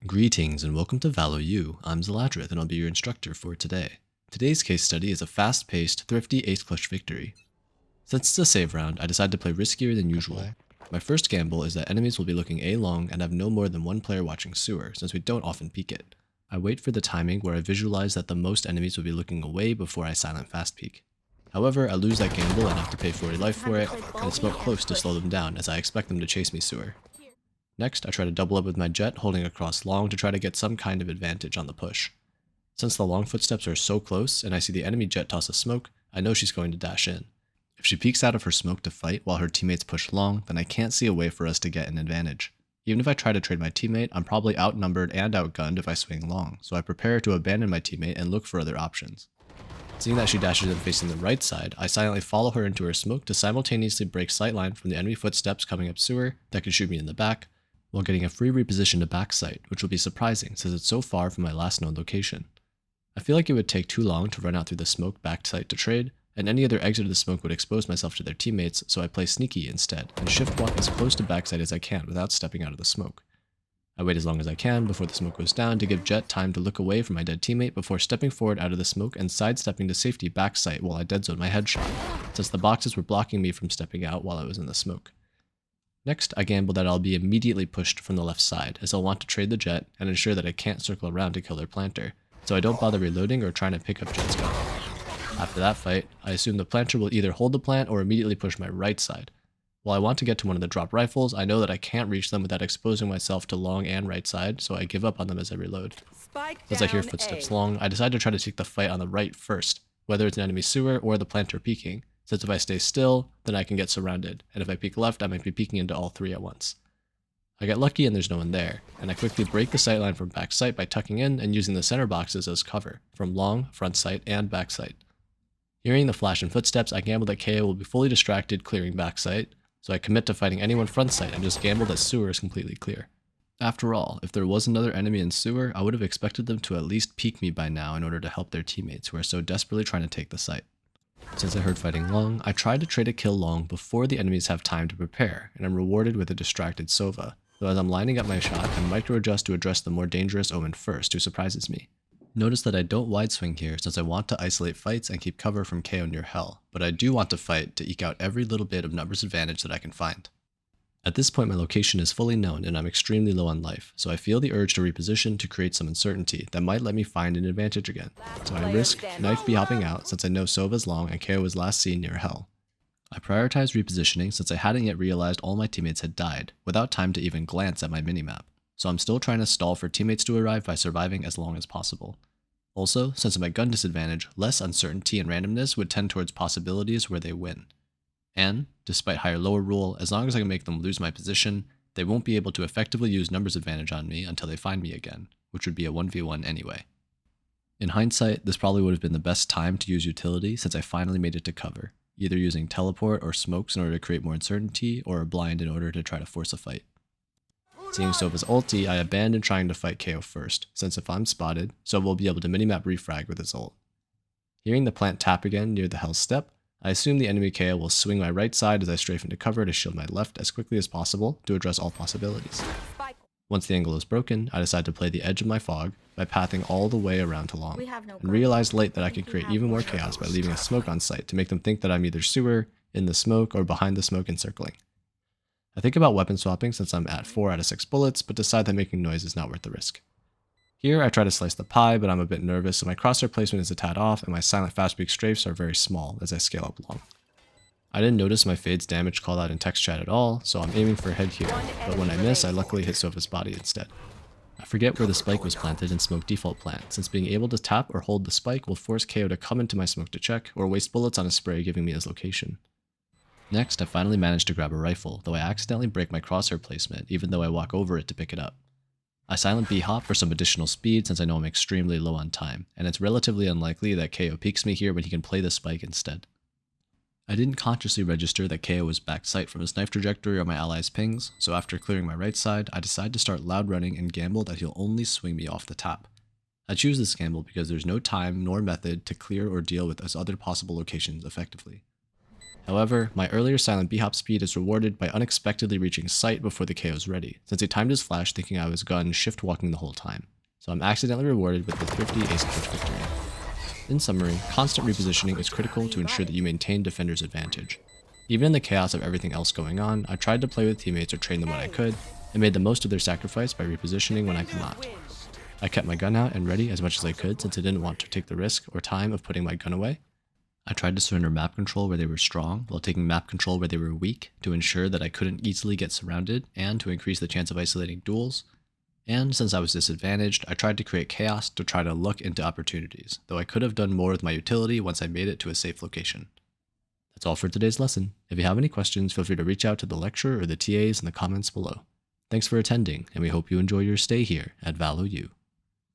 Greetings and welcome to ValoU. I'm Zaladrith and I'll be your instructor for today. Today's case study is a fast-paced, thrifty ace clutch victory. Since it's a save round, I decided to play riskier than usual. My first gamble is that enemies will be looking A long and have no more than one player watching sewer, since we don't often peek it. I wait for the timing where I visualize that the most enemies will be looking away before I silent fast peek. However, I lose that gamble and have to pay 40 life for it, and smoke close to slow them down as I expect them to chase me sewer. Next, I try to double up with my jet, holding across long to try to get some kind of advantage on the push. Since the long footsteps are so close, and I see the enemy jet toss a smoke, I know she's going to dash in. If she peeks out of her smoke to fight while her teammates push long, then I can't see a way for us to get an advantage. Even if I try to trade my teammate, I'm probably outnumbered and outgunned if I swing long, so I prepare to abandon my teammate and look for other options. Seeing that she dashes in facing the right side, I silently follow her into her smoke to simultaneously break sightline from the enemy footsteps coming up sewer that could shoot me in the back, while getting a free reposition to backside, which will be surprising since it's so far from my last known location. I feel like it would take too long to run out through the smoke backside to trade, and any other exit of the smoke would expose myself to their teammates, so I play sneaky instead, and shift walk as close to backside as I can without stepping out of the smoke. I wait as long as I can before the smoke goes down to give Jet time to look away from my dead teammate before stepping forward out of the smoke and sidestepping to safety backside while I deadzone my headshot, since the boxes were blocking me from stepping out while I was in the smoke. Next, I gamble that I'll be immediately pushed from the left side, as I'll want to trade the jet and ensure that I can't circle around to kill their planter, so I don't bother reloading or trying to pick up Jet's gun. After that fight, I assume the planter will either hold the plant or immediately push my right side. While I want to get to one of the drop rifles, I know that I can't reach them without exposing myself to long and right side, so I give up on them as I reload. As I hear footsteps long, I decide to try to take the fight on the right first, whether it's an enemy sewer or the planter peeking, since if I stay still, then I can get surrounded, and if I peek left, I might be peeking into all three at once. I get lucky and there's no one there, and I quickly break the sightline from back sight by tucking in and using the center boxes as cover, from long, front sight, and back sight. Hearing the flash and footsteps, I gamble that KO will be fully distracted clearing back sight, so I commit to fighting anyone front sight and just gamble that sewer is completely clear. After all, if there was another enemy in sewer, I would have expected them to at least peek me by now in order to help their teammates who are so desperately trying to take the site. Since I heard fighting long, I tried to trade a kill long before the enemies have time to prepare, and I'm rewarded with a distracted Sova, though as I'm lining up my shot, I micro-adjust to address the more dangerous Omen first, who surprises me. Notice that I don't wide swing here since I want to isolate fights and keep cover from KO near hell, but I do want to fight to eke out every little bit of numbers advantage that I can find. At this point my location is fully known and I'm extremely low on life, so I feel the urge to reposition to create some uncertainty that might let me find an advantage again. So I risk knife B hopping out since I know Sova's long and KO was last seen near hell. I prioritize repositioning since I hadn't yet realized all my teammates had died, without time to even glance at my minimap, so I'm still trying to stall for teammates to arrive by surviving as long as possible. Also, since of my gun disadvantage, less uncertainty and randomness would tend towards possibilities where they win. And, despite higher lower rule, as long as I can make them lose my position, they won't be able to effectively use numbers advantage on me until they find me again, which would be a 1v1 anyway. In hindsight, this probably would have been the best time to use utility since I finally made it to cover, either using teleport or smokes in order to create more uncertainty, or a blind in order to try to force a fight. Seeing Sova's ulti, I abandon trying to fight KO first, since if I'm spotted, Sova will be able to minimap refrag with his ult. Hearing the plant tap again near the hell step, I assume the enemy KO will swing my right side as I strafe into cover to shield my left as quickly as possible to address all possibilities. Once the angle is broken, I decide to play the edge of my fog by pathing all the way around to long, and realized late that I could create even more chaos by leaving a smoke on site to make them think that I'm either sewer, in the smoke, or behind the smoke and circling. I think about weapon swapping since I'm at 4 out of 6 bullets, but decide that making noise is not worth the risk. Here I try to slice the pie, but I'm a bit nervous, so my crosshair placement is a tad off and my silent fast peek strafes are very small as I scale up long. I didn't notice my fade's damage called out in text chat at all, so I'm aiming for head here, but when I miss, I luckily hit Sova's body instead. I forget where the spike was planted in smoke default plant, since being able to tap or hold the spike will force KO to come into my smoke to check, or waste bullets on a spray giving me his location. Next, I finally manage to grab a rifle, though I accidentally break my crosshair placement even though I walk over it to pick it up. I silent B-hop for some additional speed since I know I'm extremely low on time, and it's relatively unlikely that KO peeks me here when he can play the spike instead. I didn't consciously register that KO was back sight from his knife trajectory or my allies' pings, so after clearing my right side, I decide to start loud running and gamble that he'll only swing me off the tap. I choose this gamble because there's no time nor method to clear or deal with his other possible locations effectively. However, my earlier silent b-hop speed is rewarded by unexpectedly reaching sight before the KO is ready, since he timed his flash thinking I was gun shift walking the whole time. So I'm accidentally rewarded with the thrifty ace clutch victory. In summary, constant repositioning is critical to ensure that you maintain defender's advantage. Even in the chaos of everything else going on, I tried to play with teammates or train them when I could, and made the most of their sacrifice by repositioning when I could not. I kept my gun out and ready as much as I could since I didn't want to take the risk or time of putting my gun away. I tried to surrender map control where they were strong, while taking map control where they were weak, to ensure that I couldn't easily get surrounded and to increase the chance of isolating duels. And since I was disadvantaged, I tried to create chaos to try to look into opportunities, though I could have done more with my utility once I made it to a safe location. That's all for today's lesson. If you have any questions, feel free to reach out to the lecturer or the TAs in the comments below. Thanks for attending, and we hope you enjoy your stay here at ValoU.